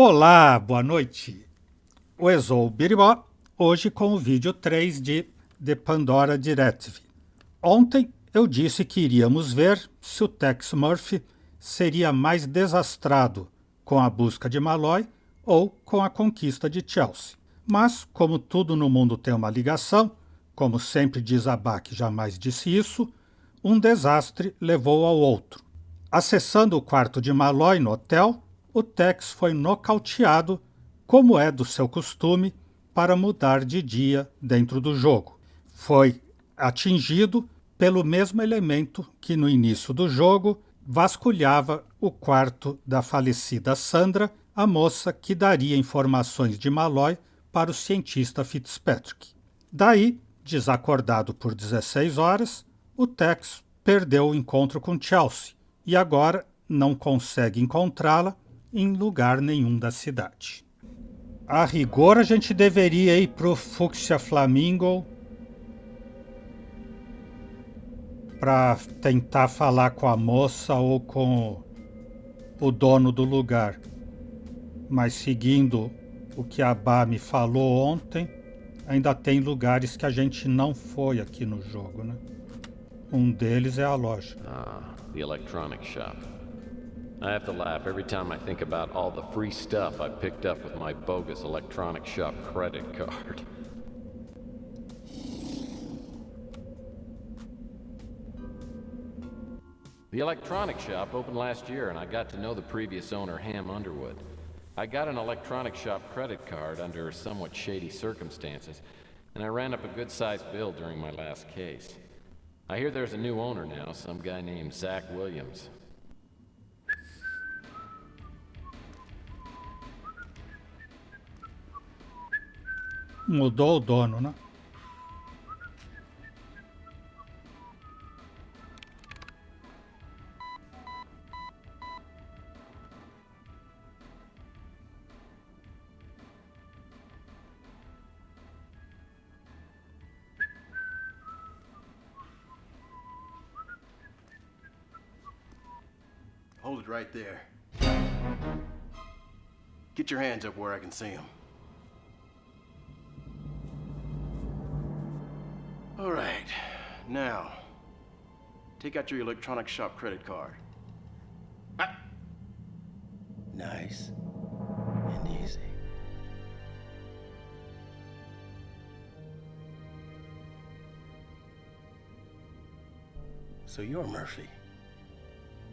Olá, boa noite. O Exou Biribó, hoje com o vídeo 3 de The Pandora Directive. Ontem eu disse que iríamos ver se o Tex Murphy seria mais desastrado com a busca de Malloy ou com a conquista de Chelsea. Mas, como tudo no mundo tem uma ligação, como sempre diz a Bach, jamais disse isso, um desastre levou ao outro. Acessando o quarto de Malloy no hotel, o Tex foi nocauteado, como é do seu costume, para mudar de dia dentro do jogo. Foi atingido pelo mesmo elemento que no início do jogo vasculhava o quarto da falecida Sandra, a moça que daria informações de Malloy para o cientista Fitzpatrick. Daí, desacordado por 16 horas, o Tex perdeu o encontro com Chelsea e agora não consegue encontrá-la em lugar nenhum da cidade. A rigor, a gente deveria ir pro Fuchsia Flamingo para tentar falar com a moça ou com o dono do lugar. Mas seguindo o que a Bá me falou ontem, ainda tem lugares que a gente não foi aqui no jogo, né? Um deles é a loja. The electronic shop. I have to laugh every time I think about all the free stuff I picked up with my bogus electronic shop credit card. The electronic shop opened last year and I got to know the previous owner, Ham Underwood. I got an electronic shop credit card under somewhat shady circumstances, and I ran up a good-sized bill during my last case. I hear there's a new owner now, some guy named Zach Williams. Mudou o dono, né? Hold it right there. Get your hands up where I can see them. All right, now, take out your electronic shop credit card. Ah. Nice and easy. So you're Murphy.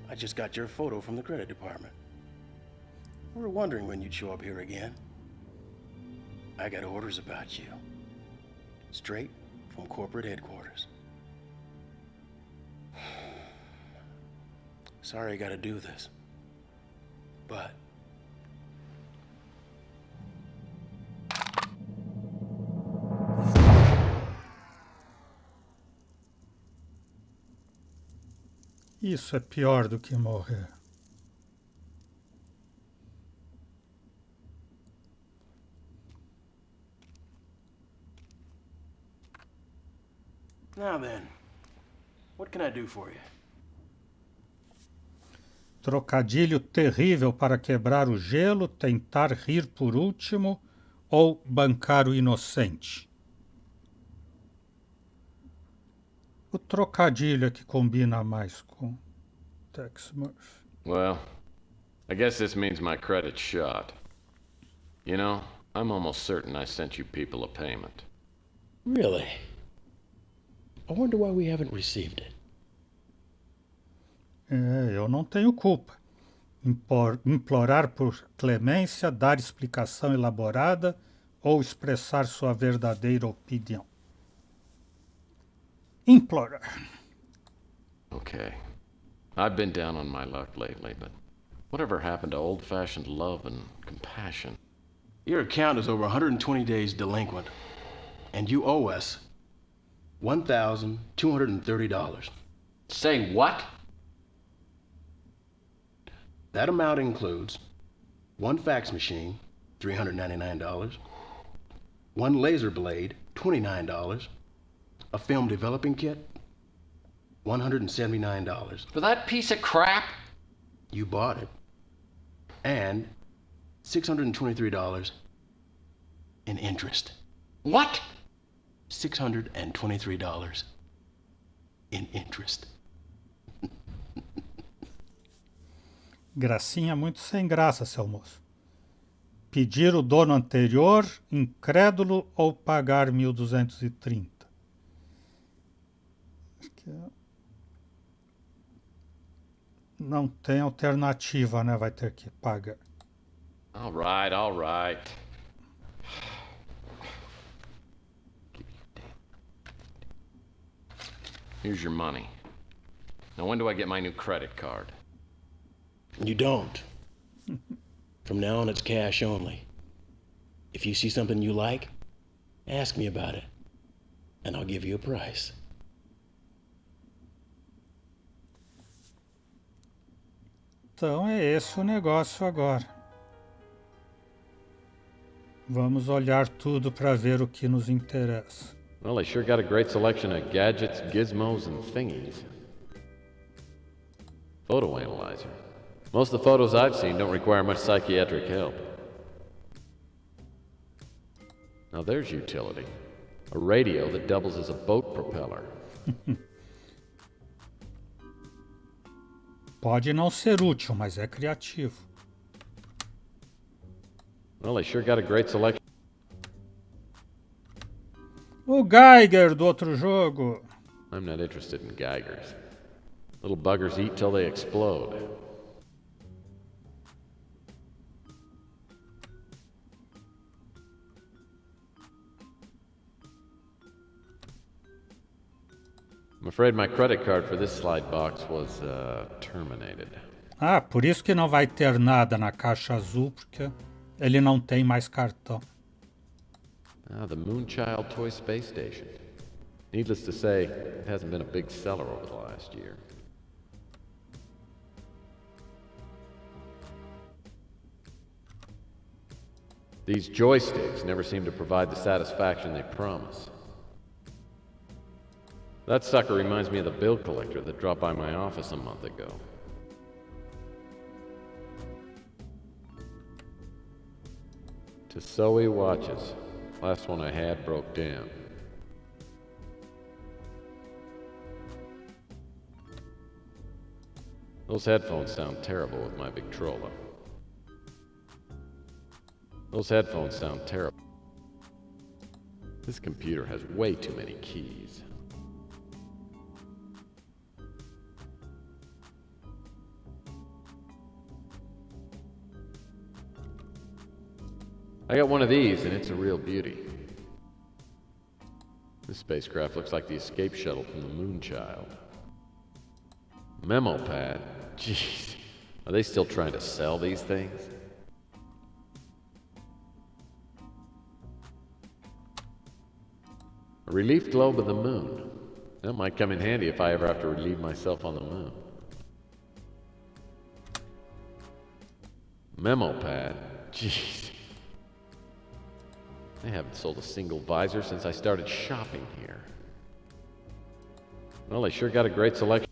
I just got your photo from the credit department. We were wondering when you'd show up here again. I got orders about you. Straight from corporate headquarters. Sorry I gotta do this. But isso é pior do que morrer. now then, what can I do for you? Trocadilho terrível para quebrar o gelo, tentar rir por último ou bancar o inocente. O trocadilho é que combina mais com Tex Murphy. Well, I guess this means my credit's shot. You know, I'm almost certain I sent you people a payment. Really? I wonder why we haven't received it. Eu não tenho culpa. Implorar por clemência, dar explicação elaborada ou expressar sua verdadeira opinião. Implorar. Okay. I've been down on my luck lately, but whatever happened to old-fashioned love and compassion? Your account is over 120 days delinquent, and you owe us $1,230. Say what? That amount includes one fax machine, $399, one laser blade, $29, a film developing kit, $179. For that piece of crap? You bought it. And $623 in interest. What? $623 in interest. Gracinha muito sem graça, seu moço. Pedir o dono anterior, incrédulo, ou pagar 1.230? Não tem alternativa, né? Vai ter que pagar. All right, all right. Here's your money. Now, when do I get my new credit card? You don't. From now on, it's cash only. If you see something you like, ask me about it, and I'll give you a price. Então é esse o negócio agora. Vamos olhar tudo para ver o que nos interessa. Well, they sure got a great selection of gadgets, gizmos, and thingies. Photo analyzer. Most of the photos I've seen don't require much psychiatric help. Now there's utility. A radio that doubles as a boat propeller. Pode não ser útil, mas é criativo. Well, they sure got a great selection. O Geiger do outro jogo. I'm not interested in Geigers. Little buggers eat till they explode. I'm afraid my credit card for this slide box was terminated. Ah, por isso que não vai ter nada na caixa azul, porque ele não tem mais cartão. Ah, the Moonchild Toy Space Station. Needless to say, it hasn't been a big seller over the last year. These joysticks never seem to provide the satisfaction they promise. That sucker reminds me of the bill collector that dropped by my office a month ago. Tissot watches. Last one I had broke down. Those headphones sound terrible with my Victrola. Those headphones sound terrible. This computer has way too many keys. I got one of these, and it's a real beauty. This spacecraft looks like the escape shuttle from the Moonchild. Memo pad? Jeez. Are they still trying to sell these things? A relief globe of the moon. That might come in handy if I ever have to relieve myself on the moon. Memo pad? Jeez. They haven't sold a single visor since I started shopping here. Well, they sure got a great selection.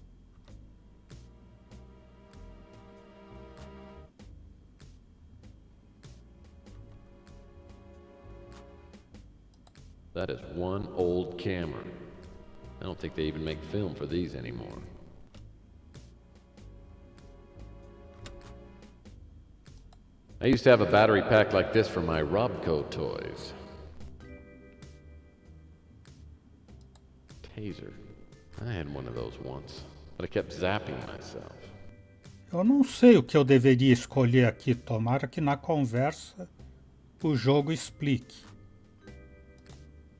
That is one old camera. I don't think they even make film for these anymore. I used to have a battery pack like this for my Robco toys. Taser. I had one of those once, but I kept zapping myself. Eu não sei o que eu deveria escolher aqui. Tomara que na conversa o jogo explique.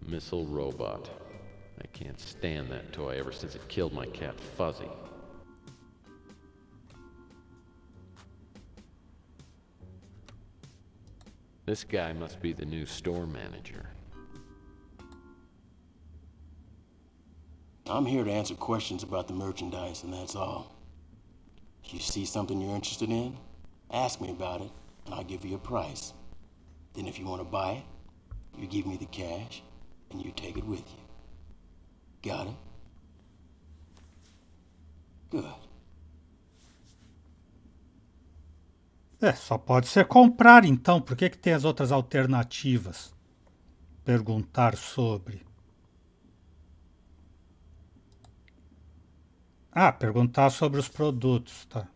Missile robot. I can't stand that toy ever since it killed my cat Fuzzy. This guy must be the new store manager. I'm here to answer questions about the merchandise, and that's all. If you see something you're interested in, ask me about it, and I'll give you a price. Then if you want to buy it, you give me the cash, and you take it with you. Got it? Good. Só pode ser comprar então. Por que tem as outras alternativas? Perguntar sobre. Perguntar sobre os produtos, tá?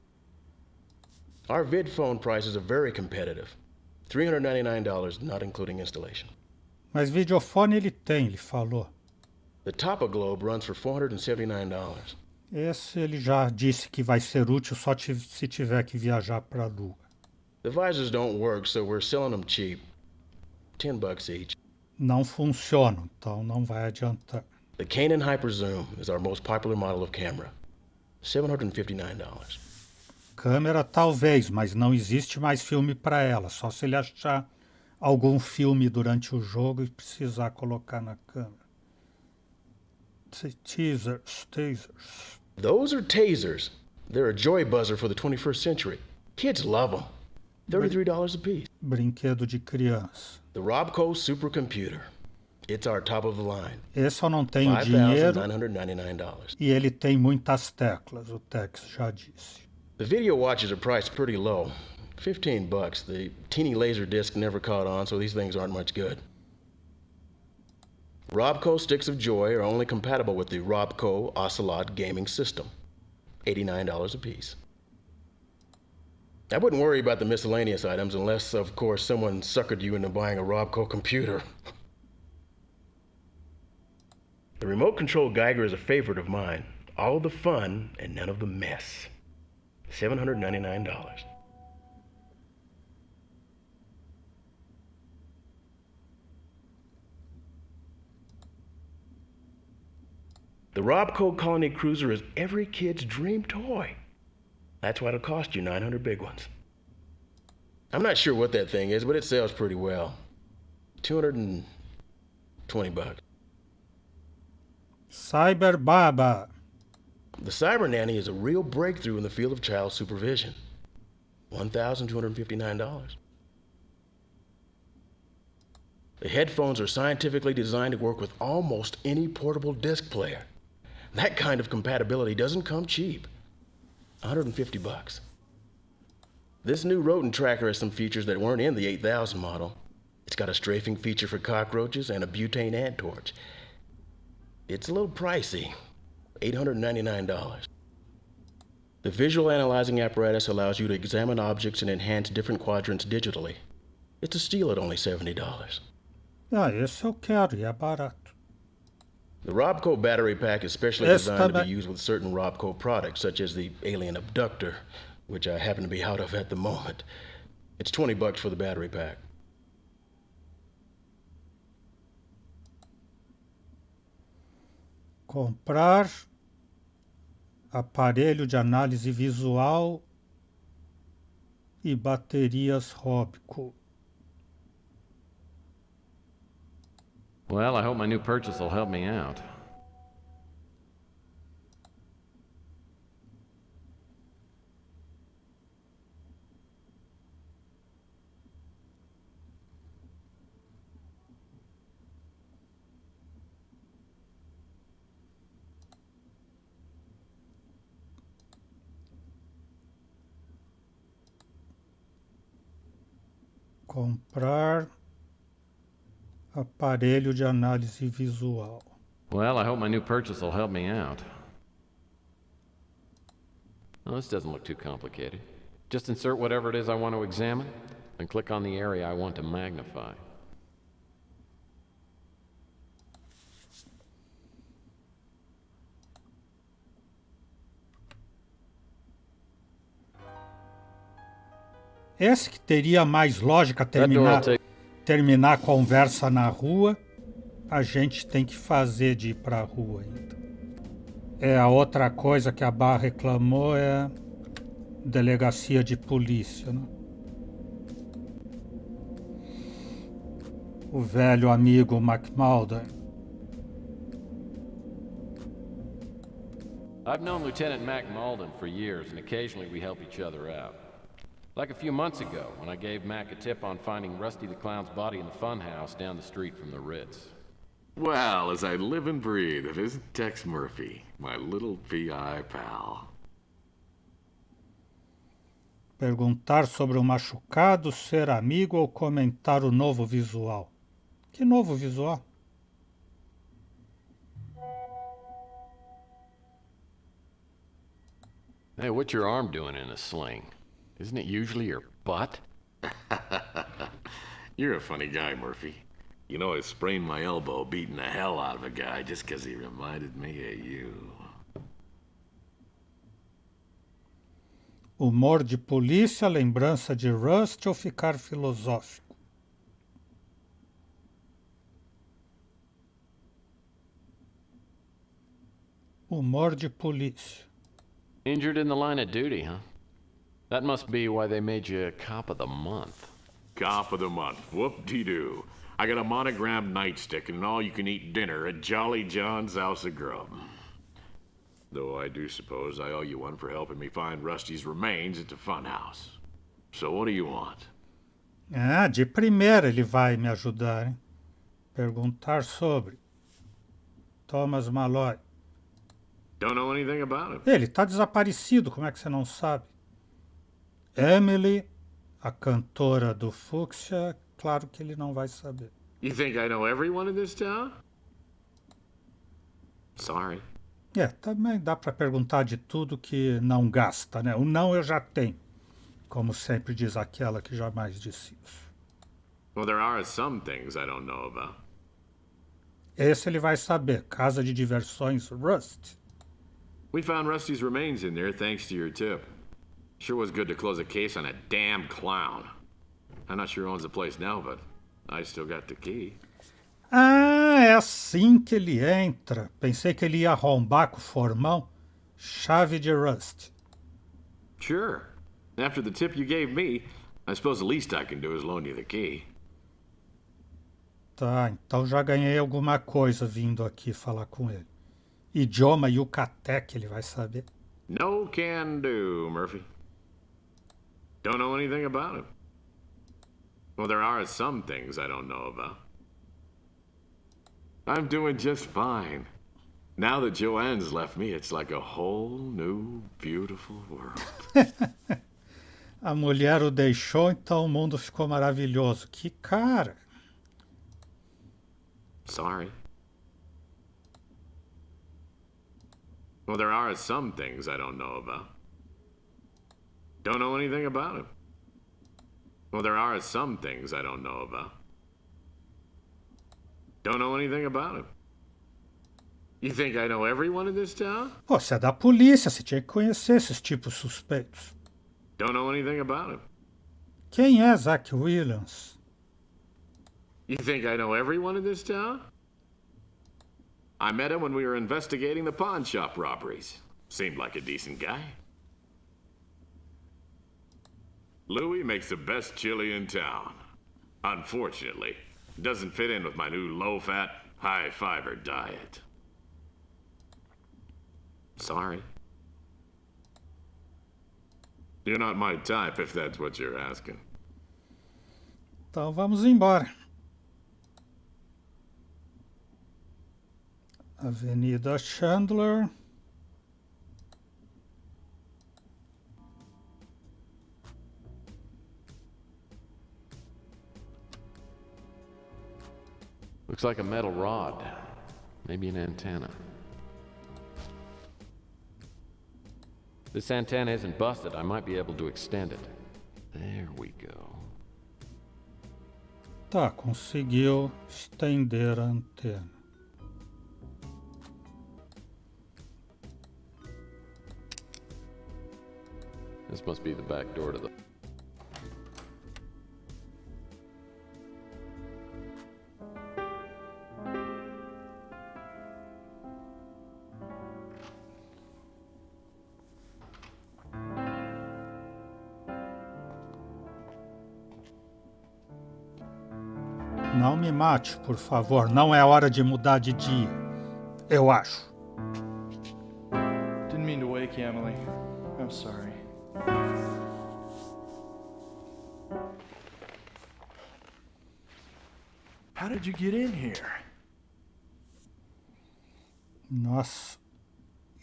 Our vid phone prices are very competitive. $399, not including installation. Mas videofone ele falou. The Tapa Globe runs for $479. Esse ele já disse que vai ser útil só se tiver que viajar para a Lua. The visors don't work, so we're selling them cheap. $10 each. Não funcionam, então não vai adiantar. The Canon Hyper Zoom is our most popular model of camera. $759. Câmera talvez, mas não existe mais filme para ela. Só se ele achar algum filme durante o jogo e precisar colocar na câmera. Tasers. Those are tasers. They're a joy buzzer for the 21st century. Kids love them. $33 a piece. Brinquedo de criança. The Robco Supercomputer. It's our top of the line. Esse eu não tenho dinheiro. $5,999. E ele tem muitas teclas, o Tex já disse. The video watches are priced pretty low. $15. The teeny laser disc never caught on, so these things aren't much good. Robco Sticks of Joy are only compatible with the Robco Ocelot gaming system. $89 a piece. I wouldn't worry about the miscellaneous items unless, of course, someone suckered you into buying a Robco computer. The remote control Geiger is a favorite of mine. All the fun and none of the mess. $799. The Robco Colony Cruiser is every kid's dream toy. That's why it'll cost you 900 big ones. I'm not sure what that thing is, but it sells pretty well. $220. Cyber Baba. The Cyber Nanny is a real breakthrough in the field of child supervision. $1,259. The headphones are scientifically designed to work with almost any portable disc player. That kind of compatibility doesn't come cheap. $150. This new rodent tracker has some features that weren't in the 8000 model. It's got a strafing feature for cockroaches and a butane ant torch. It's a little pricey. $899. The visual analyzing apparatus allows you to examine objects and enhance different quadrants digitally. It's a steal at only $70. Esse eu quero e é barato. The Robco battery pack is specially designed to be used with certain Robco products, such as the Alien Abductor, which I happen to be out of at the moment. It's $20 for the battery pack. Comprar aparelho de análise visual e baterias Robco. Well, I hope my new purchase will help me out. Comprar aparelho de análise visual. Well, I hope my new purchase will help me out. Well, this doesn't look too complicated. Just insert whatever it is I want to examine, and click on the area I want to magnify. Esse que teria mais lógica terminar a conversa na rua, a gente tem que fazer de ir para a rua ainda. A outra coisa que a Barra reclamou é delegacia de polícia, né? O velho amigo McMalden. I've known Lieutenant Mac Malden for years, and occasionally we help each other out. Like a few months ago, when I gave Mac a tip on finding Rusty the Clown's body in the funhouse down the street from the Ritz. Well, as I live and breathe, it isn't Tex Murphy, my little PI pal. Perguntar sobre o machucado, ser amigo ou comentar o novo visual? Que novo visual? Hey, what's your arm doing in a sling? Isn't it usually your butt? You're a funny guy, Murphy. You know, I sprained my elbow beating the hell out of a guy just because he reminded me of you. Humor de polícia, lembrança de Rust ou ficar filosófico? Humor de polícia. Injured in the line of duty, huh? That must be why they made you Cop of the Month. Cop of the month. Whoop-de-doo. I got a monogrammed nightstick and an all-you-can-eat dinner at Jolly John's House of Grub. Though I do suppose I owe you one for helping me find Rusty's remains at the funhouse. So what do you want? Ah, de primeira ele vai me ajudar, hein? Perguntar sobre Thomas Malloy. Don't know anything about him. Ele está desaparecido, como é que você não sabe? Emily, a cantora do Fúcsia, claro que ele não vai saber. You think I know everyone in this town? Sorry. Também dá para perguntar de tudo que não gasta, né? O não eu já tenho, como sempre diz aquela que jamais disse isso. Well, there are some things I don't know about. Esse ele vai saber, casa de diversões Rust. We found Rusty's remains in there thanks to your tip. Sure was good to close a case on a damn clown. I'm not sure who owns the place now, but I still got the key. Ah, é assim que ele entra. Pensei que ele ia arrombar com o formão. Chave de Rust. Sure. After the tip you gave me, I suppose the least I can do is loan you the key. Tá, então já ganhei alguma coisa vindo aqui falar com ele. Idioma Yucatec ele vai saber. No can do, Murphy. Don't know anything about him. Well, there are some things I don't know about. I'm doing just fine. Now that Joanne's left me, it's like a whole new, beautiful world. A mulher o deixou, então o mundo ficou maravilhoso. Que cara! Sorry. Well, there are some things I don't know about. Don't know anything about him. Well, there are some things I don't know about. Don't know anything about him. You think I know everyone in this town? Pô, você é da polícia, você tinha que conhecer esses tipos suspeitos. Don't know anything about him. Quem é Zach Williams? You think I know everyone in this town? I met him when we were investigating the pawn shop robberies. Seemed like a decent guy. Louis makes the best chili in town. Unfortunately, doesn't fit in with my new low-fat, high-fiber diet. Sorry. You're not my type, if that's what you're asking. Então vamos embora. Avenida Chandler. Looks like a metal rod. Maybe an antenna. This antenna isn't busted. I might be able to extend it. There we go. Tá, conseguiu estender a antena. This must be the back door to the... Não me mate, por favor. Não é hora de mudar de dia. Eu acho. Didn't mean to wake you, Emily. I'm sorry. How did you get in here? Nossa.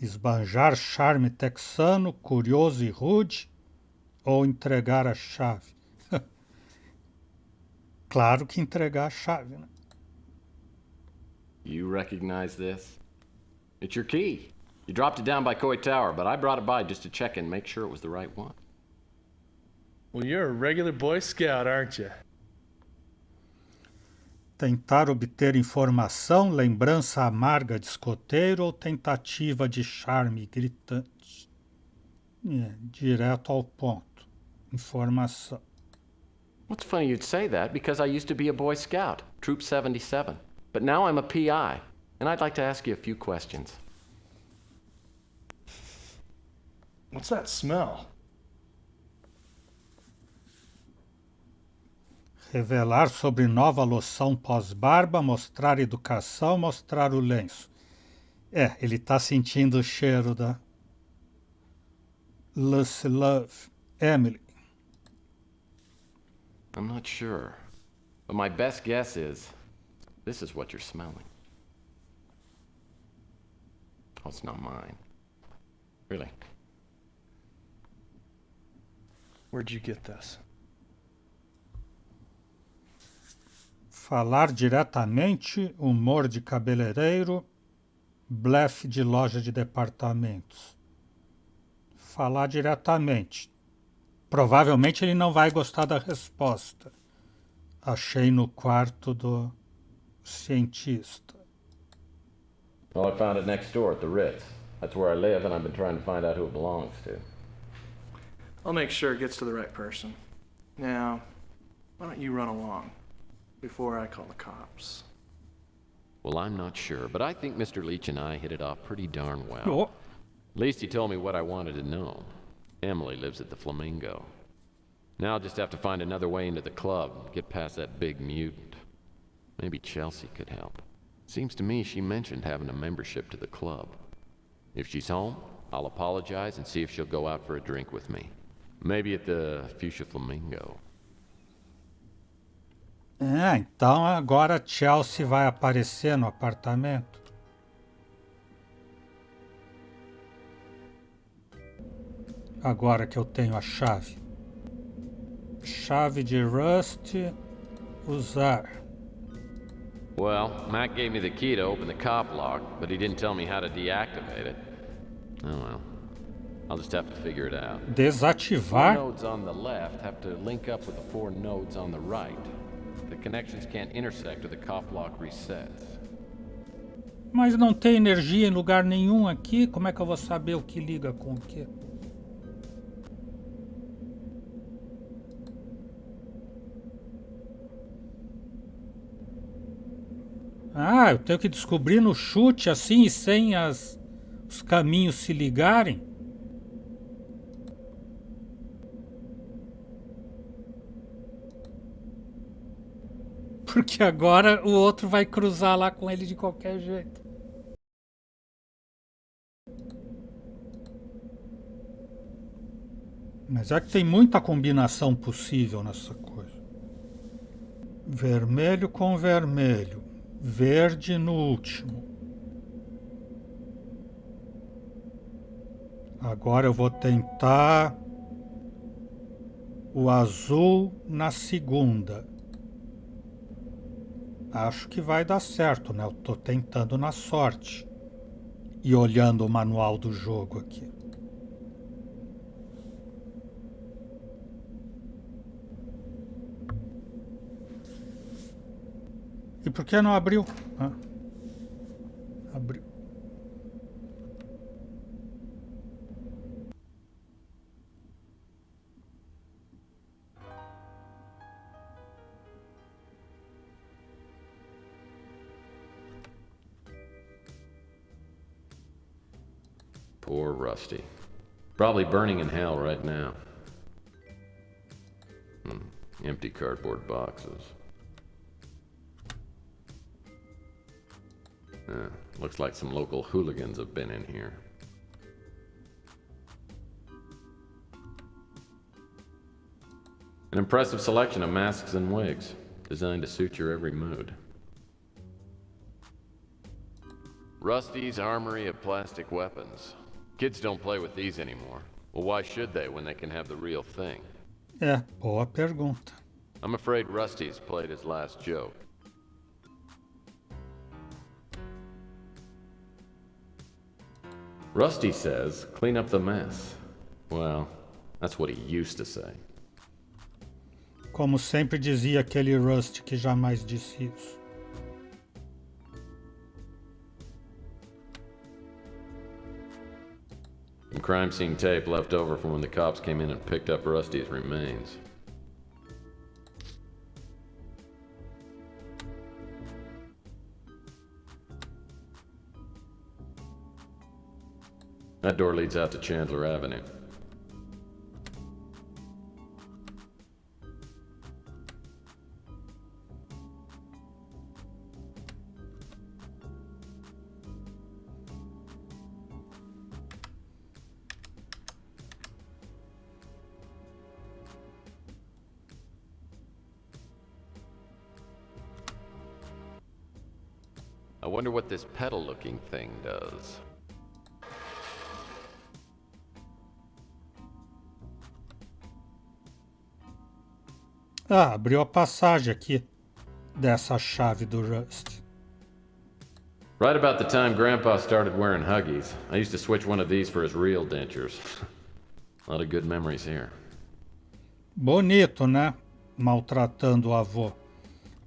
Esbanjar charme texano, curioso e rude. ou entregar a chave? Claro que entregar a chave, né? You recognize this? It's your key. You dropped it down by Coy Tower, but I brought it by just to check and make sure it was the right one. Well, you're a regular Boy Scout, aren't you? Tentar obter informação, lembrança amarga de escoteiro ou tentativa de charme gritante? Direto ao ponto. Informação. What's funny you'd say that, because I used to be a Boy Scout, Troop 77. But now I'm a PI, and I'd like to ask you a few questions. What's that smell? Revelar sobre nova loção pós-barba, mostrar educação, mostrar o lenço. Ele tá sentindo o cheiro da Lucy Love. Emily. I'm not sure, but my best guess is this is what you're smelling. Oh, it's not mine. Really? Where'd you get this? Falar diretamente, humor de cabeleireiro, blefe de loja de departamentos. Falar diretamente. Provavelmente ele não vai gostar da resposta. Achei no quarto do cientista. Well, I found it next door at the Ritz. That's where I live, and I've been trying to find out who it belongs to. I'll make sure it gets to the right person. Now, why don't you run along before I call the cops? Well, I'm not sure, but I think Mr. Leach and I hit it off pretty darn well. Oh, At least he told me what I wanted to know. Emily lives at the Flamingo. Now I'll just have to find another way into the club, get past that big mutant. Maybe Chelsea could help. Seems to me she mentioned having a membership to the club. If she's home, I'll apologize and see if she'll go out for a drink with me. Maybe at the Fuchsia Flamingo. então agora Chelsea vai aparecer no apartamento. Agora que eu tenho a chave. Chave de Rust, usar. Well, Mac gave me the key to open the cop lock, but he didn't tell me how to deactivate it. Oh well. I'll just have to figure it out. The Desativar? nodes on the left have to link up with the 4 nodes on the right. The connections can't intersect or the cop lock resets. Mas não tem energia em lugar nenhum aqui. Como é que eu vou saber o que liga com o quê? Eu tenho que descobrir no chute assim e sem os caminhos se ligarem? Porque agora o outro vai cruzar lá com ele de qualquer jeito. Mas é que tem muita combinação possível nessa coisa. Vermelho com vermelho. Verde no último. Agora eu vou tentar o azul na segunda. Acho que vai dar certo, né? Eu tô tentando na sorte. E olhando o manual do jogo aqui. E por que não abriu? Abriu. Poor Rusty. Probably burning in hell right now. Empty cardboard boxes. Looks like some local hooligans have been in here. An impressive selection of masks and wigs, designed to suit your every mood. Rusty's armory of plastic weapons. Kids don't play with these anymore. Well, why should they when they can have the real thing? É, boa pergunta. I'm afraid Rusty's played his last joke. Rusty says, clean up the mess. Well, that's what he used to say. Como sempre dizia aquele Rust que jamais disse isso. Some crime scene tape left over from when the cops came in and picked up Rusty's remains. That door leads out to Chandler Avenue. I wonder what this pedal-looking thing does. Ah, abriu a passagem aqui dessa chave do Rust. Right about the time Grandpa started wearing Huggies, I used to switch one of these for his real dentures. A lot of good memories here. Bonito, né? Maltratando o avô.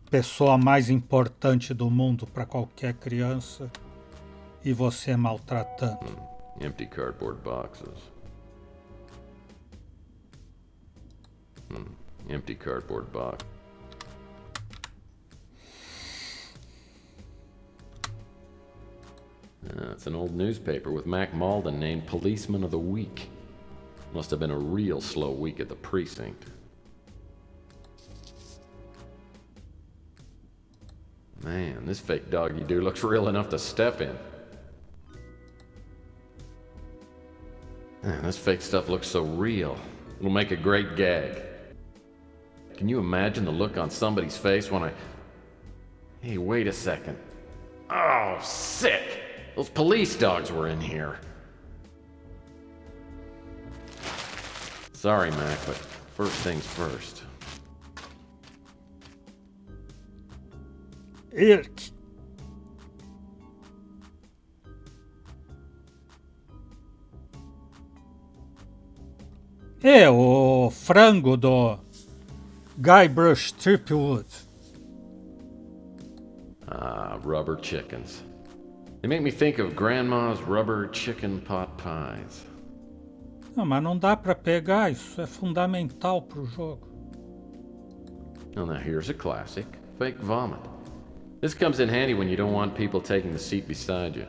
Pessoa mais importante do mundo para qualquer criança. E você maltratando. Empty cardboard boxes. Empty cardboard box. It's an old newspaper with Mac Malden named Policeman of the Week. Must have been a real slow week at the precinct. Man, this fake doggy-doo looks real enough to step in. Man, this fake stuff looks so real. It'll make a great gag. Can you imagine the look on somebody's face when I... Hey, wait a second. Oh, sick! Those police dogs were in here. Sorry, Mac, but first things first. Irk. É o frango do Guybrush Threepwood. Ah, rubber chickens. They make me think of Grandma's rubber chicken pot pies. Não, mas não dá para pegar, isso é fundamental pro jogo. Oh, now here's a classic, fake vomit. This comes in handy when you don't want people taking the seat beside you.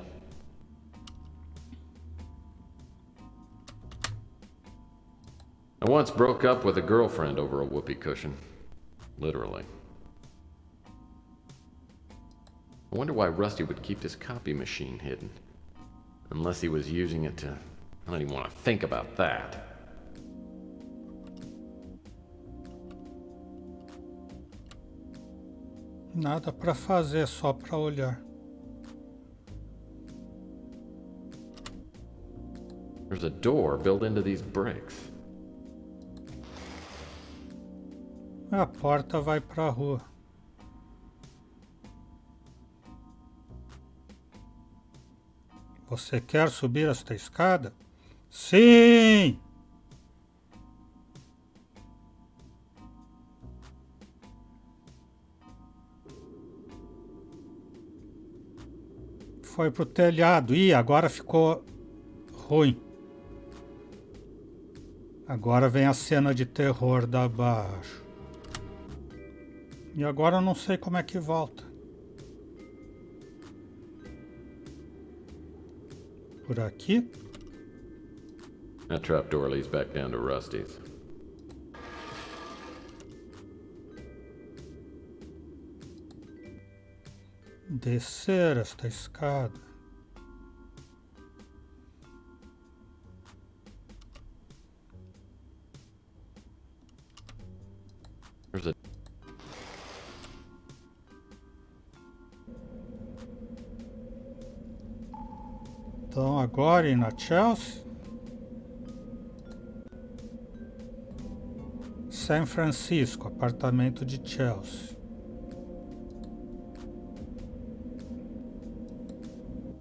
I once broke up with a girlfriend over a whoopee cushion. Literally. I wonder why Rusty would keep this copy machine hidden. Unless he was using it to... I don't even want to think about that. Nada para fazer, só para olhar. There's a door built into these bricks. A porta vai para a rua. Você quer subir esta escada? Sim! Foi pro telhado. Ih, agora ficou ruim. Agora vem a cena de terror da baixo. E agora eu não sei como é que volta. Por aqui? That trapdoor leads back down to Rusty's. Descer esta escada. There's a... Então agora ir na Chelsea. San Francisco, apartamento de Chelsea.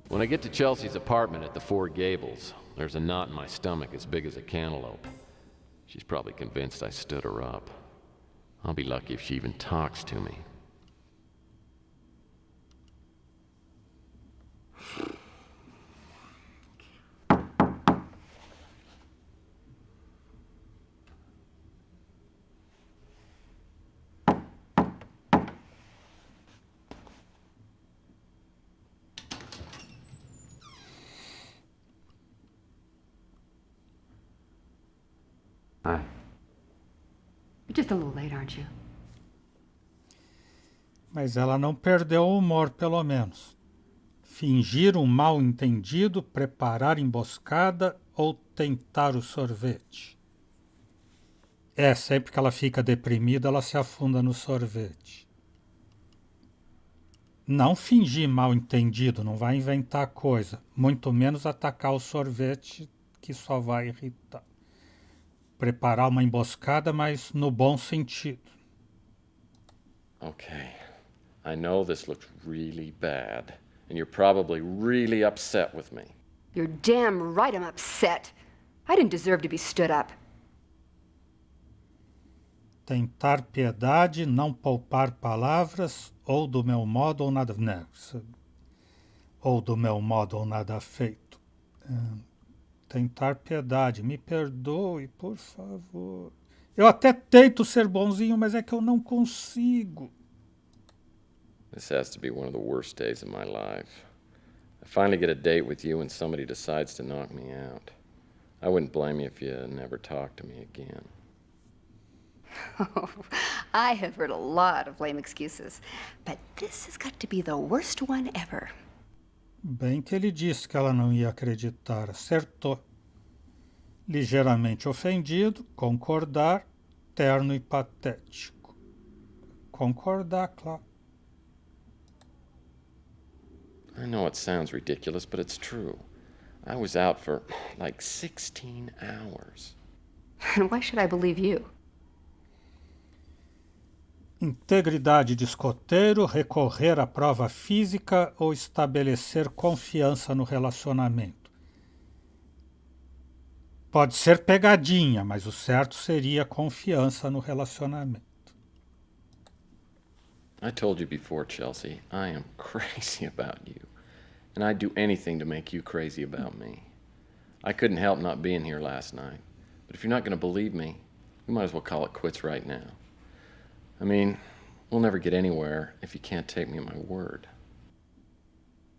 When I get to Chelsea's apartment at the Four Gables, there's a knot in my stomach as big as a cantaloupe. She's probably convinced I stood her up. I'll be lucky if she even talks to me. Hi. You're just a little late, aren't you? Mas ela não perdeu o humor, pelo menos. Fingir um mal-entendido, preparar emboscada ou tentar o sorvete. Sempre que ela fica deprimida, ela se afunda no sorvete. Não fingir mal-entendido, não vai inventar coisa. Muito menos atacar o sorvete, que só vai irritar. Preparar uma emboscada, mas no bom sentido. Okay. I know this looks really bad, and you're probably really upset with me. You're damn right I'm upset. I didn't deserve to be stood up. Tentar piedade, não poupar palavras, ou do meu modo ou nada... Não, ou do meu modo ou nada feito. Tentar piedade, me perdoe, por favor. Eu até tento ser bonzinho, mas é que eu não consigo. This has to be one of the worst days of my life. I finally get a date with you and somebody decides to knock me out. I wouldn't blame you if you never talked to me again. Oh, I have heard a lot of lame excuses, but this has got to be the worst one ever. Bem que ele disse que ela não ia acreditar. Acertou. Ligeiramente ofendido, concordar, terno e patético. Concordar, claro. I know it sounds ridiculous, but it's true. I was out for like 16 hours. And why should I believe you? Integridade de escoteiro, recorrer à prova física ou estabelecer confiança no relacionamento. Pode ser pegadinha, mas o certo seria confiança no relacionamento. I told you before, Chelsea, I am crazy about you. And I'd do anything to make you crazy about me. I couldn't help not being here last night. But if you're not going to believe me, you might as well call it quits right now. I mean, we'll never get anywhere if you can't take me at my word.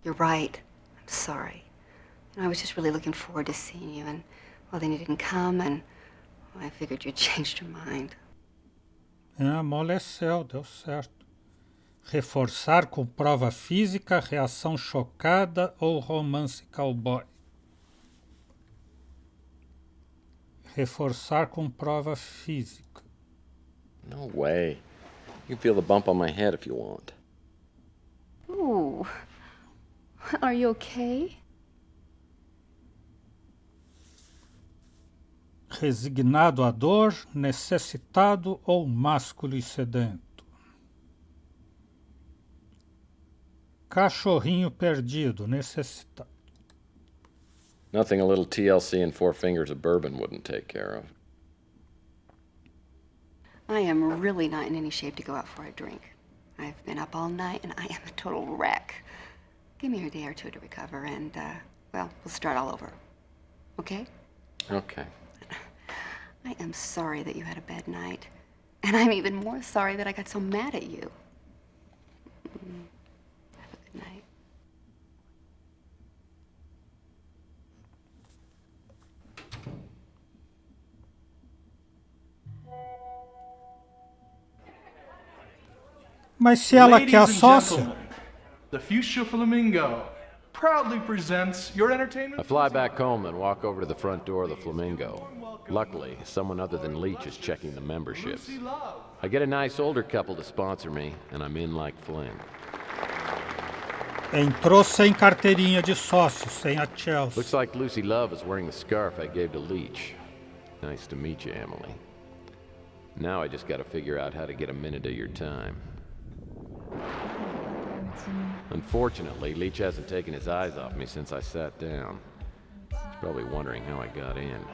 You're right. I'm sorry. I was just really looking forward to seeing you, and well, then you didn't come, and well, I figured you'd changed your mind. Amoleceu, deu certo. Reforçar com prova física, reação chocada ou romance cowboy. Reforçar com prova física. No way. You can feel the bump on my head if you want. Ooh. Are you okay? Resignado à dor, necessitado ou másculo e sedento. Cachorrinho perdido, necessitado. Nothing a little TLC and 4 fingers of bourbon wouldn't take care of. I am really not in any shape to go out for a drink. I've been up all night and I am a total wreck. Give me a day or two to recover and, well, we'll start all over. Okay? Okay. I am sorry that you had a bad night. And I'm even more sorry that I got so mad at you. Have a good night. Mas se ela Ladies quer a and sócia... gentlemen, the Fuchsia Flamingo proudly presents your I entertainment. fly back home and walk over to the front door of the Flamingo. Luckily, someone other than Leach is checking the memberships. Lucy Love. I get a nice older couple to sponsor me, and I'm in like Flynn. Entrou sem carteirinha de sócio, sem a Chelsea. Looks like Lucy Love is wearing the scarf I gave to Leach. Nice to meet you, Emily. Now I just gotta figure out how to get a minute of your time. Unfortunately, Leach hasn't taken his eyes off me since I sat down. He's probably wondering how I got in.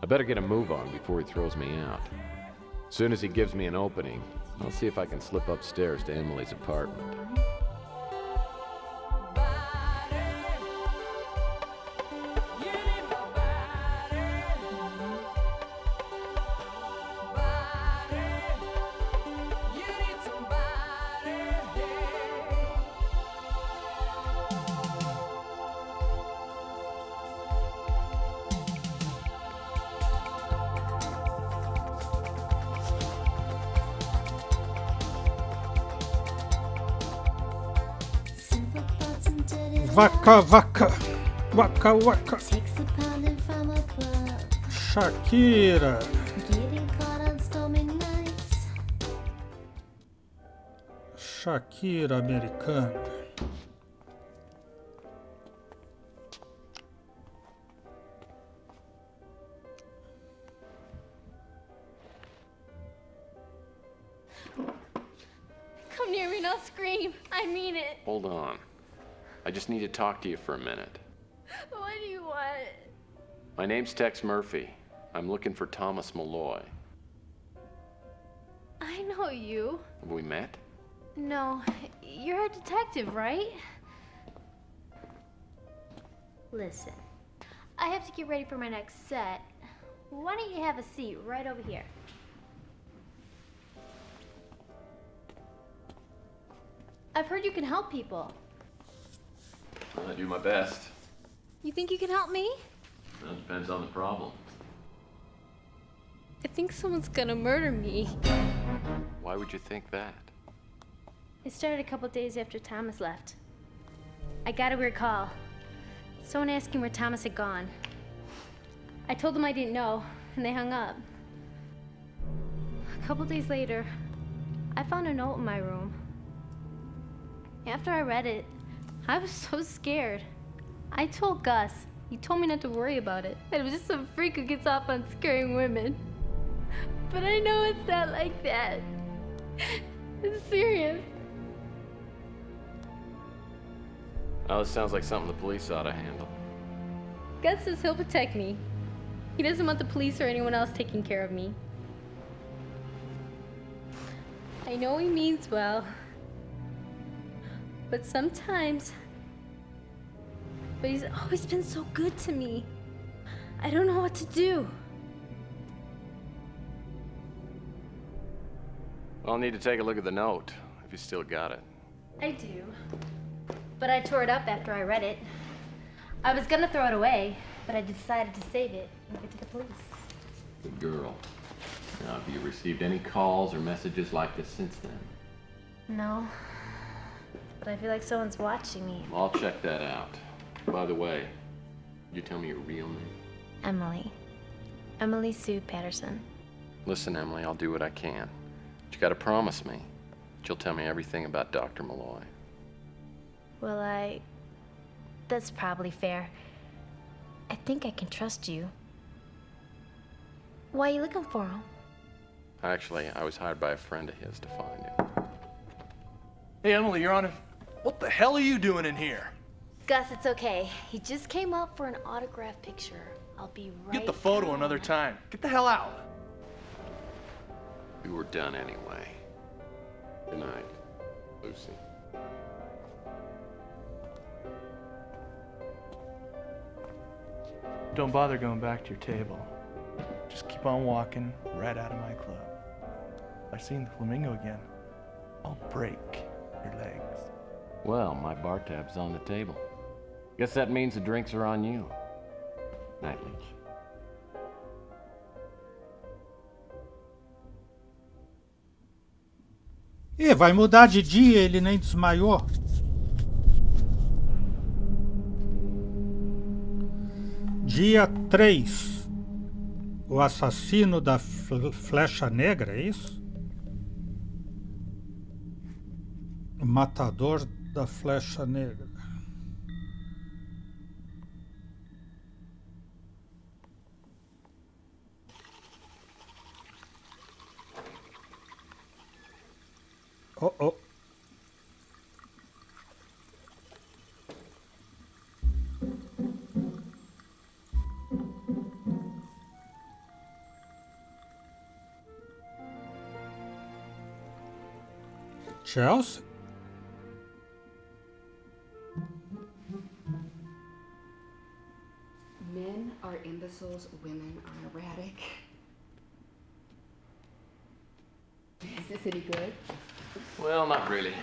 I better get a move on before he throws me out. As soon as he gives me an opening, I'll see if I can slip upstairs to Emily's apartment. Vaca, vaca, waka, waka. Shakira. Shakira americana. Come near me and I'll scream. I mean it. Hold on. I just need to talk to you for a minute. What do you want? My name's Tex Murphy. I'm looking for Thomas Malloy. I know you. Have we met? No, you're a detective, right? Listen, I have to get ready for my next set. Why don't you have a seat right over here? I've heard you can help people. Well, I do my best. You think you can help me? Well, it depends on the problem. I think someone's gonna murder me. Why would you think that? It started a couple days after Thomas left. I got a weird call. Someone asking where Thomas had gone. I told them I didn't know, and they hung up. A couple days later, I found a note in my room. After I read it, I was so scared. I told Gus. He told me not to worry about it. That it was just some freak who gets off on scaring women. But I know it's not like that. It's serious. Oh, this sounds like something the police ought to handle. Gus says he'll protect me. He doesn't want the police or anyone else taking care of me. I know he means well. But sometimes... But he's always been so good to me. I don't know what to do. I'll need to take a look at the note, if you still got it. I do. But I tore it up after I read it. I was gonna throw it away, but I decided to save it and give it to the police. Good girl. Now, have you received any calls or messages like this since then? No. But I feel like someone's watching me. I'll check that out. By the way, you tell me your real name? Emily. Emily Sue Patterson. Listen, Emily, I'll do what I can. But you gotta promise me that you'll tell me everything about Dr. Malloy. Well, that's probably fair. I think I can trust you. Why are you looking for him? Actually, I was hired by a friend of his to find him. Hey, Emily, you're on it. What the hell are you doing in here? Gus, it's okay. He just came up for an autograph picture. I'll be right Get the photo down. another time. Get the hell out. We were done anyway. Good night, Lucy. Don't bother going back to your table. Just keep on walking right out of my club. If I seen the flamingo again, I'll break your legs. Well, my bar tab's on the table. Guess that means the drinks are on you. Night, Leach. Ih, vai mudar de dia, ele nem desmaiou. Dia 3. O assassino da flecha negra, é isso? O matador da flecha negra. Oh, oh. Chelsea? Men are imbeciles, women are erratic. Is this any good? Well, not really.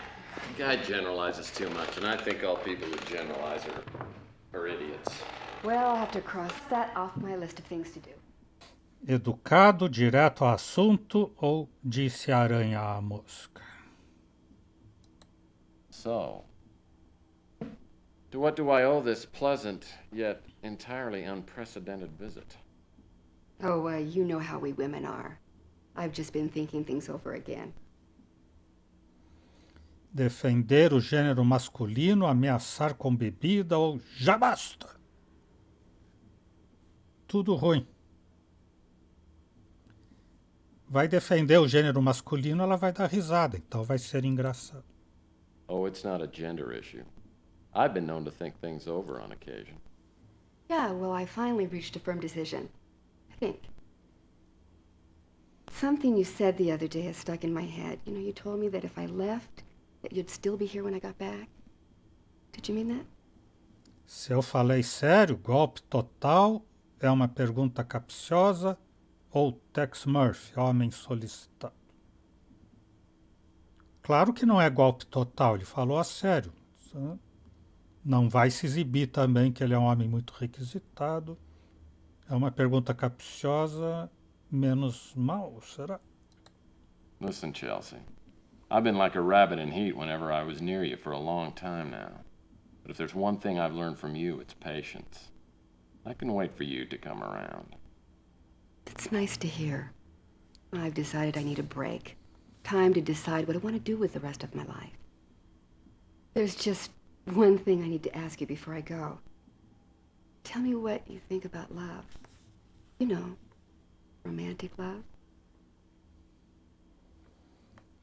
The guy generalizes too much, and I think all people who generalize are idiots. Well, I'll have to cross that off my list of things to do. Educado, direto ao assunto ou disse aranha à mosca? So, to what do I owe this pleasant, yet entirely unprecedented visit? Oh, you know how we women are. I've just been thinking things over again. Defender o gênero masculino, ameaçar com bebida ou já basta? Tudo ruim. Vai defender o gênero masculino, ela vai dar risada, então vai ser engraçado. Oh, it's not a gender issue. I've been known to think things over on occasion. Yeah, well, I finally reached a firm decision. I think. Something you said the other day has stuck in my head. You know, you told me that if I left, that you'd still be here when I got back. Did you mean that? Se eu falei sério, golpe total, é uma pergunta capciosa ou Tex Murphy, homem solicitado? Claro que não é golpe total, ele falou a sério. Não vai se exibir também que ele é um homem muito requisitado. É uma pergunta capciosa, menos mal, será? Listen, Chelsea. I've been like a rabbit in heat whenever I was near you for a long time now. But if there's one thing I've learned from you, it's patience. I can wait for you to come around. It's nice to hear. I've decided I need a break. Time to decide what I want to do with the rest of my life. There's just one thing I need to ask you before I go. Tell me what you think about love. You know, romantic love.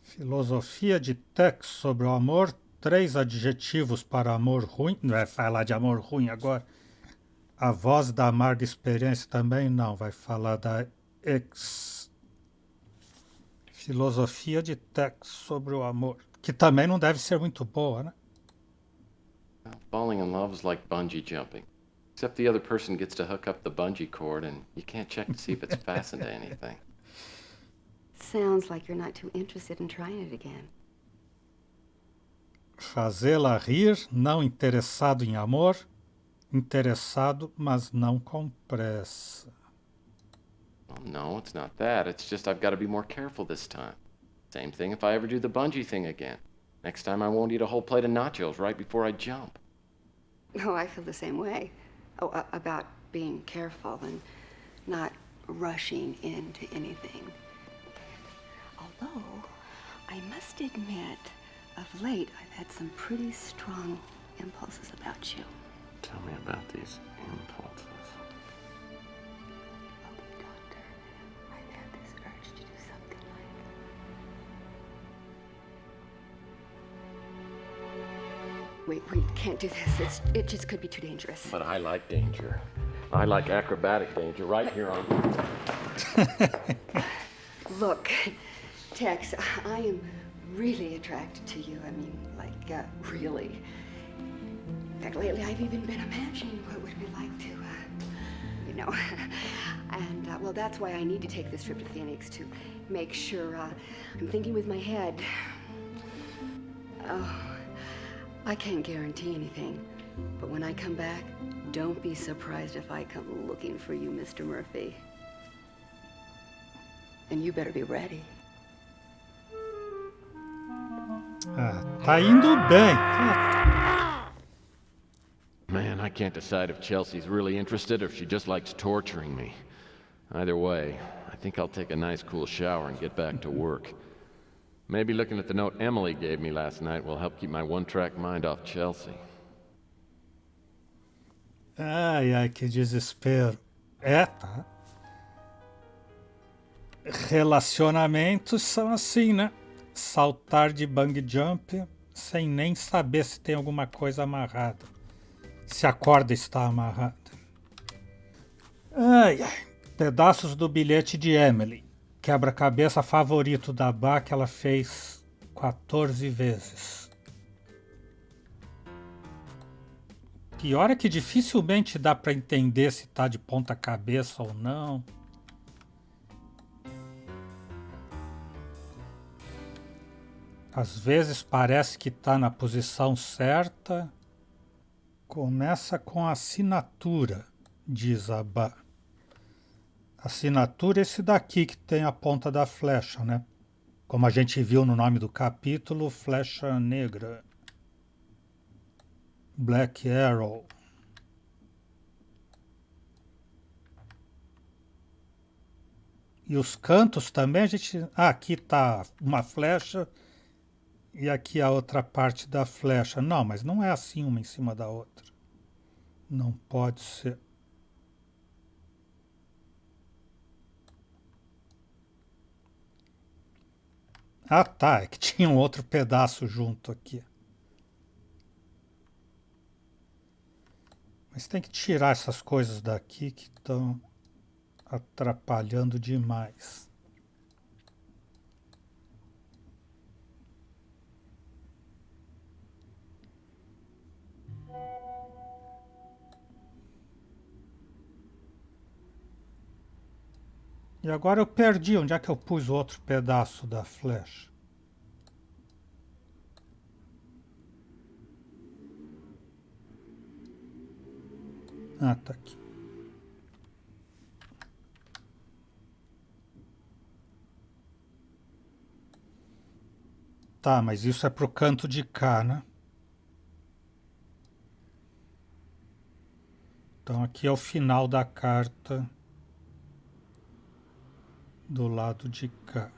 Filosofia de Tex sobre o amor, 3 adjetivos para amor ruim. Não vai falar de amor ruim agora. A voz da amarga experiência também não, vai falar da filosofia de Tex sobre o amor, que também não deve ser muito boa, né? Falling in love is like bungee jumping. Except the other person gets to hook up the bungee cord and you can't check to see if it's fastened to anything. Sounds like you're not too interested in trying it again. Fazê-la rir, não interessado em amor, interessado, mas não com pressa. Well, no, it's not that. It's just I've got to be more careful this time. Same thing if I ever do the bungee thing again. Next time I won't eat a whole plate of nachos right before I jump. Oh, I feel the same way. Oh, about being careful and not rushing into anything. Although, I must admit, of late, I've had some pretty strong impulses about you. Tell me about these impulses. Look, Doctor, I've had this urge to do something like... Wait, can't do this. It just could be too dangerous. But I like danger. I like acrobatic danger right here on... Look, Tex, I am really attracted to you. I mean, like, really. In fact, lately I've even been imagining what it would be like to, you know. And, well, that's why I need to take this trip to Phoenix, to make sure I'm thinking with my head. Oh, I can't guarantee anything, but when I come back, don't be surprised if I come looking for you, Mr. Murphy. And you better be ready. Ah, tá indo bem. Man, I can't decide if Chelsea's really interested or if she just likes torturing me. Either way, I think I'll take a nice cool shower and get back to work. Maybe looking at the note Emily gave me last night will help keep my one-track mind off Chelsea. Ai, que desespero. Tá. Relacionamentos são assim, né? saltar de bungee jump sem nem saber se tem alguma coisa amarrada. Se a corda está amarrada. Ai, ai. Pedaços do bilhete de Emily. Quebra-cabeça favorito da Bá que ela fez 14 vezes. Pior é que dificilmente dá para entender se tá de ponta cabeça ou não. Às vezes parece que tá na posição certa. Começa com a assinatura, diz a Bá. Assinatura é esse daqui que tem a ponta da flecha, né? Como a gente viu no nome do capítulo, flecha negra. Black Arrow. E os cantos também a gente... Ah, aqui tá uma flecha e aqui a outra parte da flecha. Não, mas não é assim uma em cima da outra. Não pode ser. Ah, tá, é que tinha um outro pedaço junto aqui. Mas tem que tirar essas coisas daqui que estão atrapalhando demais. E agora eu perdi. Onde é que eu pus o outro pedaço da flecha? Ah, tá aqui. Tá, mas isso é pro canto de cá, né? Então aqui é o final da carta do lado de cá.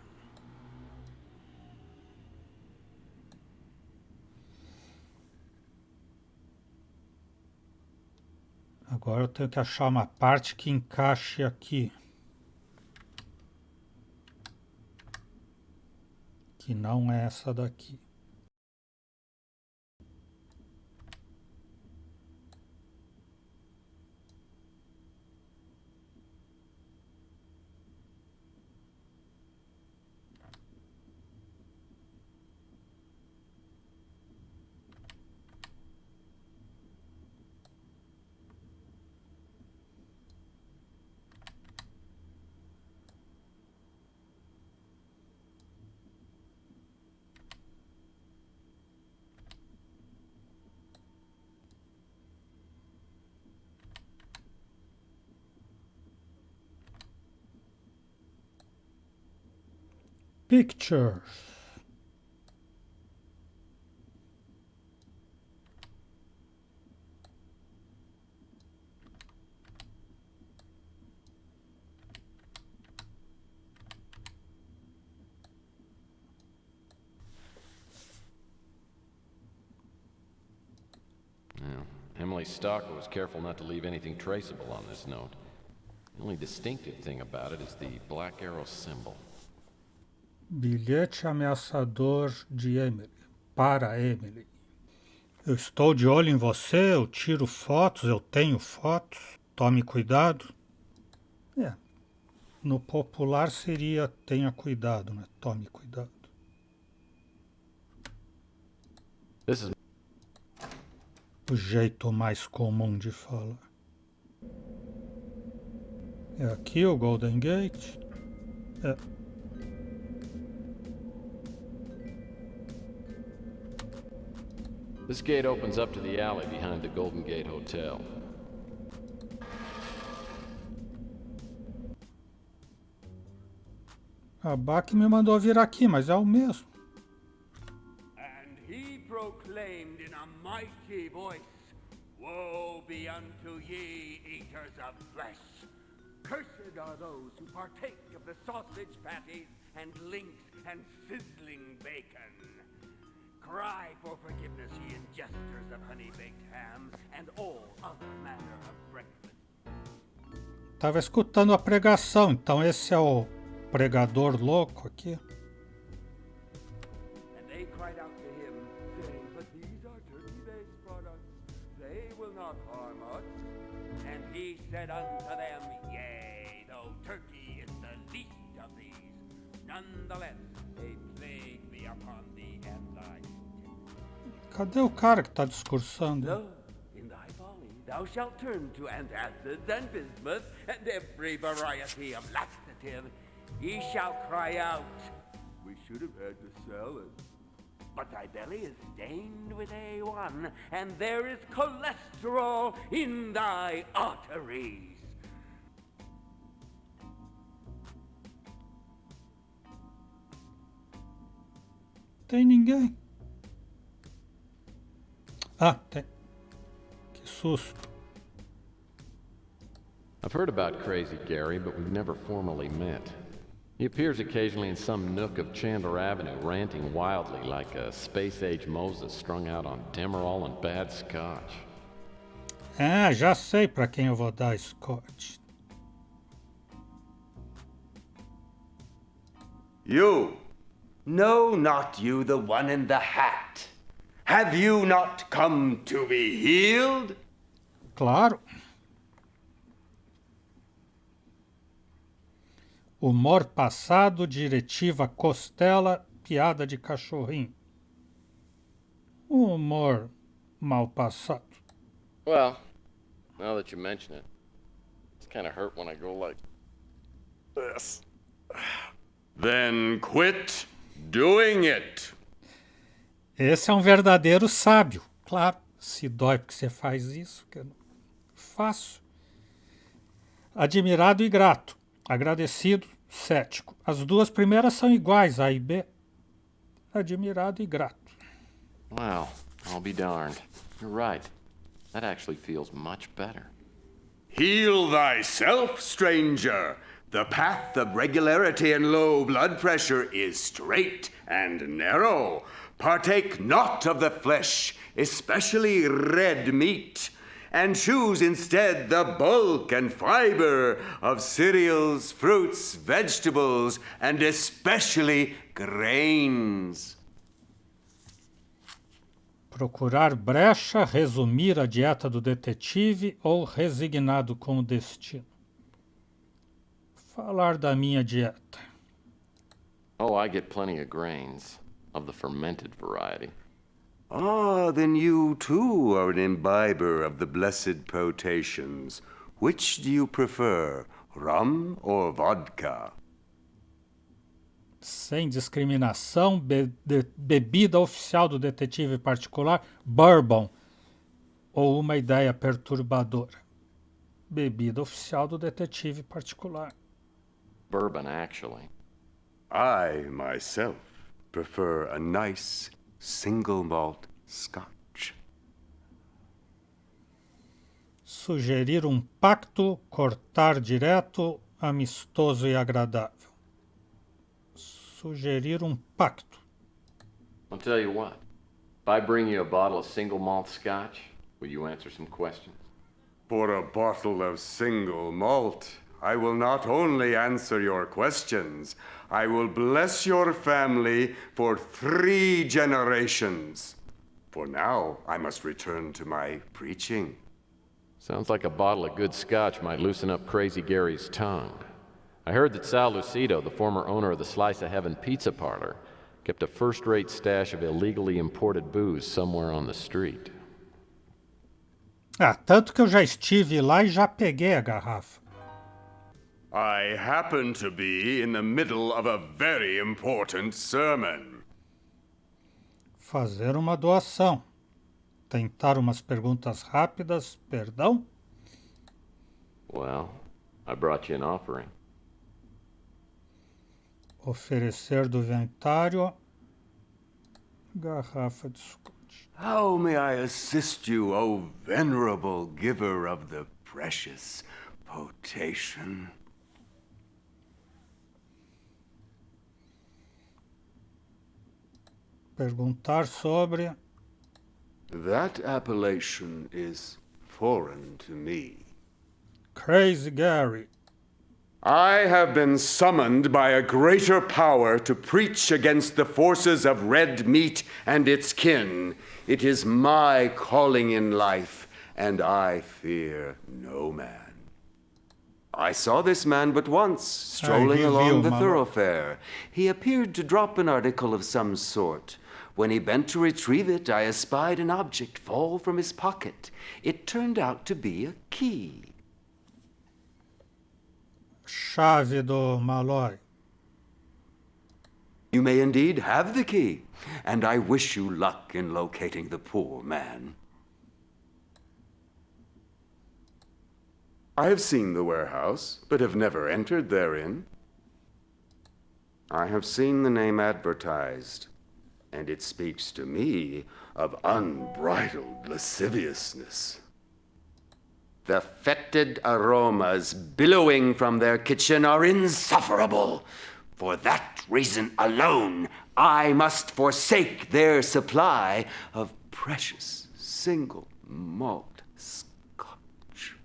Agora eu tenho que achar uma parte que encaixe aqui. Que não é essa daqui. Pictures. Well, Emily Stalker was careful not to leave anything traceable on this note. The only distinctive thing about it is the black arrow symbol. Bilhete ameaçador de Emily. Para Emily. Eu estou de olho em você, eu tiro fotos, eu tenho fotos. Tome cuidado. É. No popular seria tenha cuidado, né? Tome cuidado. This is O jeito mais comum de falar. É aqui o Golden Gate. É. This gate opens up to the alley behind the Golden Gate Hotel. A Bach me mandou vir aqui, mas é o mesmo. And he proclaimed in a mighty voice, Woe be unto ye, eaters of flesh! Cursed are those who partake of the sausage patties and links and sizzling bacon. Cry for forgiveness, ye ingesters of honey-baked ham and all other manner of breakfast. Tava escutando a pregação, então esse é o pregador louco aqui. they will not harm us. And he said unto them, Yea, though turkey is the least of these, nonetheless a plague be upon thee and thy seed. Cadê o cara que tá discursando? Lo, in thy folly thou shalt turn to antacids and bismuth and every variety of laxative. Ye shall cry out, We should have had to sell it. But thy belly is stained with A1, and there is cholesterol in thy arteries. Tem ninguém. Ah, tem. Que susto. I've heard about Crazy Gary, but we've never formally met. He appears occasionally in some nook of Chandler Avenue, ranting wildly like a space-age Moses strung out on Demerol and bad scotch. É, já sei pra quem eu vou dar Scott. You! No, not you, the one in the hat. Have you not come to be healed? Claro. Humor passado, diretiva costela, piada de cachorrinho. Humor mal passado. Well, now that you mention it, it's kind of hurt when I go like this. Then quit doing it. Esse é um verdadeiro sábio. Claro, se dói porque você faz isso, que eu não faço. Admirado e grato. Agradecido, cético. As duas primeiras são iguais, A e B. Admirado e grato. Wow, I'll be darned. You're right. That actually feels much better. Heal thyself, stranger. The path of regularity and low blood pressure is straight and narrow. Partake not of the flesh, especially red meat, and choose instead the bulk and fiber of cereals, fruits, vegetables, and especially grains. Procurar brecha, resumir a dieta do detetive ou resignado com o destino. Falar da minha dieta. Oh, I get plenty of grains, of the fermented variety. Ah, then you too are an imbiber of the blessed potations. Which do you prefer, rum or vodka? Sem discriminação, bebida oficial do detetive particular, bourbon, ou uma ideia perturbadora. Bebida oficial do detetive particular. Bourbon, actually. I, myself, prefer a nice single malt scotch. Sugerir um pacto, cortar direto, amistoso e agradável. Sugerir um pacto. I'll tell you what. If I bring you a bottle of single malt scotch, will you answer some questions? For a bottle of single malt, I will not only answer your questions, I will bless your family for 3 generations. For now, I must return to my preaching. Sounds like a bottle of good scotch might loosen up Crazy Gary's tongue. I heard that Sal Lucido, the former owner of the Slice of Heaven pizza parlor, kept a first-rate stash of illegally imported booze somewhere on the street. Ah, tanto que eu já estive lá e já peguei a garrafa. I happen to be in the middle of a very important sermon. Fazer uma doação. Tentar umas perguntas rápidas, perdão? Well, I brought you an offering. Oferecer do inventário, garrafa de Scotch. How may I assist you, O venerable giver of the precious potation? Perguntar sobre. That appellation is foreign to me. Crazy Gary. I have been summoned by a greater power to preach against the forces of red meat and its kin. It is my calling in life, and I fear no man. I saw this man but once, strolling along the thoroughfare. He appeared to drop an article of some sort. When he bent to retrieve it, I espied an object fall from his pocket. It turned out to be a key. Chave do Malloy. You may indeed have the key, and I wish you luck in locating the poor man. I have seen the warehouse, but have never entered therein. I have seen the name advertised, and it speaks to me of unbridled lasciviousness. The fetid aromas billowing from their kitchen are insufferable. For that reason alone, I must forsake their supply of precious single malt Scotch.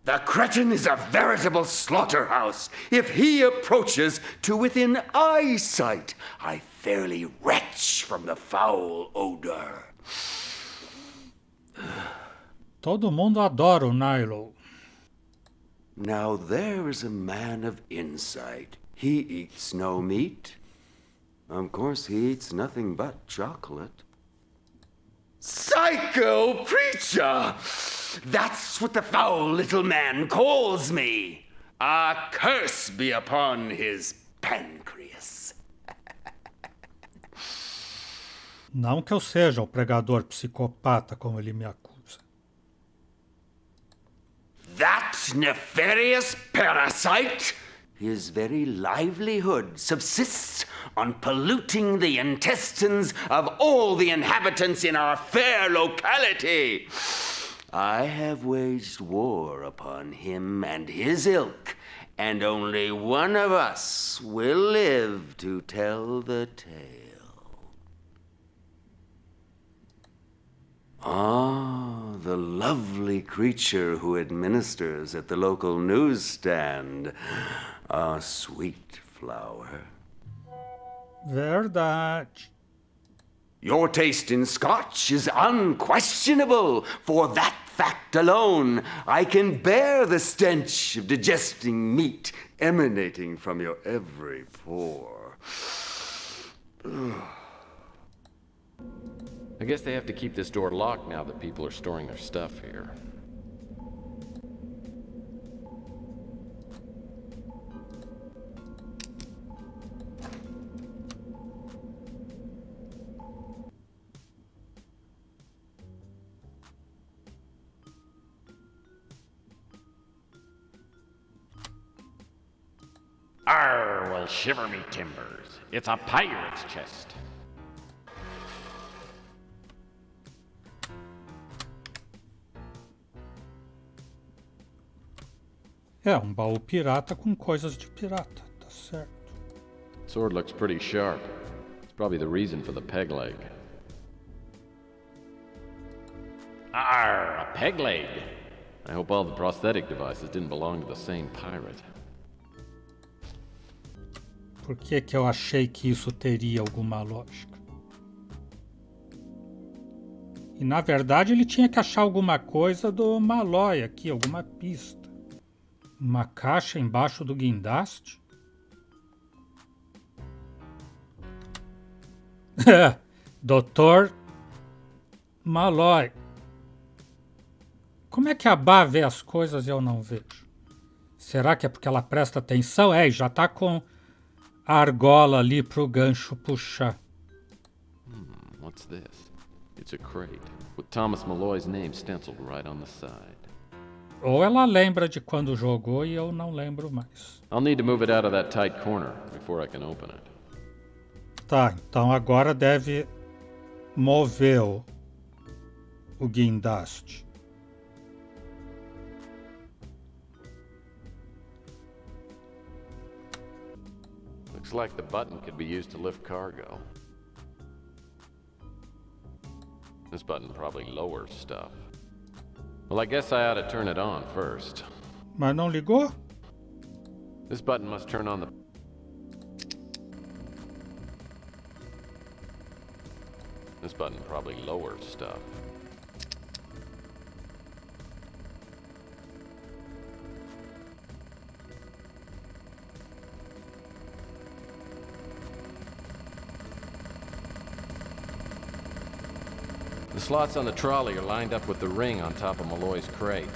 The cretin is a veritable slaughterhouse. If he approaches to within eyesight, I fairly retch from the foul odor. Todo mundo adora o Nilo. Now there is a man of insight. He eats no meat. Of course, he eats nothing but chocolate. Psycho preacher! That's what the foul little man calls me. A curse be upon his pancreas. Não que eu seja o pregador psicopata como ele me acusa. That nefarious parasite, his very livelihood subsists on polluting the intestines of all the inhabitants in our fair locality. I have waged war upon him and his ilk, and only one of us will live to tell the tale. Ah, the lovely creature who administers at the local newsstand. A sweet flower. Verdade. Your taste in Scotch is unquestionable. For that fact alone, I can bear the stench of digesting meat emanating from your every pore. I guess they have to keep this door locked now that people are storing their stuff here. Arr, well, shiver me timbers. It's a pirate's chest. É um baú pirata com coisas de pirata, tá certo. Sword looks pretty sharp. It's probably the reason for the peg leg. Arr, a peg leg. I hope all the prosthetic devices didn't belong to the same pirate. Por que que eu achei que isso teria alguma lógica? E na verdade ele tinha que achar alguma coisa do Malloy aqui, alguma pista. Uma caixa embaixo do guindaste? Doutor Malloy. Como é que a Bá vê as coisas e eu não vejo? Será que é porque ela presta atenção? É, já tá com a argola ali pro gancho puxar. What's this? It's a crate with Thomas Malloy's name stenciled right on the side. Ou ela lembra de quando jogou e eu não lembro mais. I'll need to move it out of that tight corner before I can open it. Tá, então agora deve mover o guindaste. Looks like the button could be used to lift cargo. This button probably lowers stuff. Well, I guess I ought to turn it on first. Mas não ligou? This button must turn on the... This button probably lowers stuff. The slots on the trolley are lined up with the ring on top of Malloy's crate.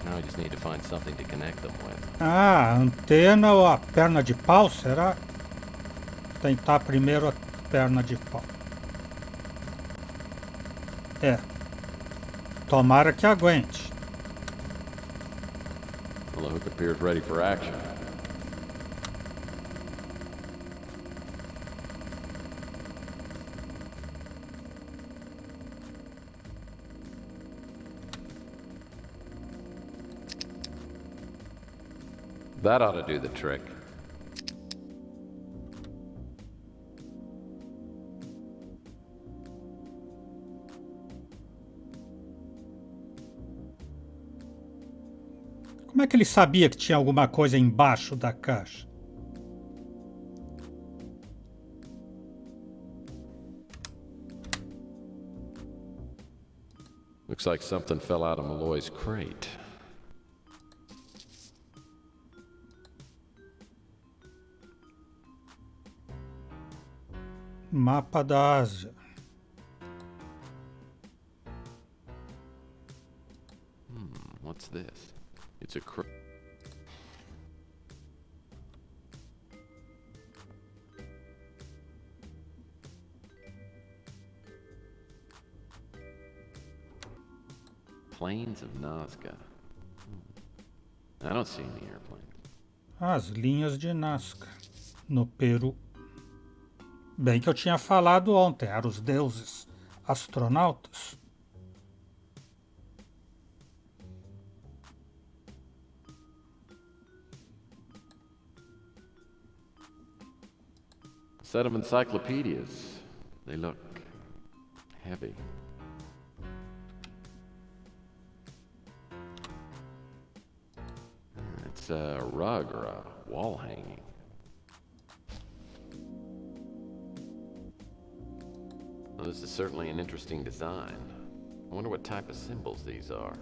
Now we just need to find something to connect them with. Ah, a antena ou a perna de pau, será? Tentar primeiro a perna de pau. É. Tomara que aguente. Well, the hook appears ready for action. That ought to do the trick. Como é que ele sabia que tinha alguma coisa embaixo da caixa? Looks like something fell out of Malloy's crate. Mapa da Ásia. What's this? It's a Plains of Nazca. I don't see any airplanes. As linhas de Nazca, no Peru. Bem que eu tinha falado ontem, eram os deuses astronautas. Set of encyclopedias. They look heavy. It's a rug or a wall hanging. Well, this is certainly an interesting design. I wonder what type of symbols these are.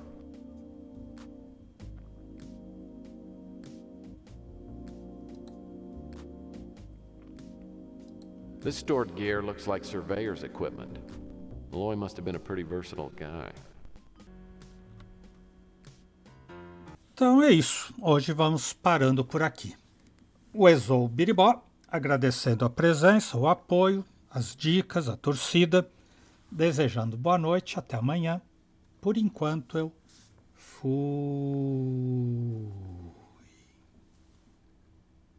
This stored gear looks like surveyor's equipment. Malloy must have been a pretty versatile guy. Então é isso. Hoje vamos parando por aqui. O Exou Biribó, agradecendo a presença, o apoio, as dicas, a torcida, desejando boa noite, até amanhã. Por enquanto eu fui.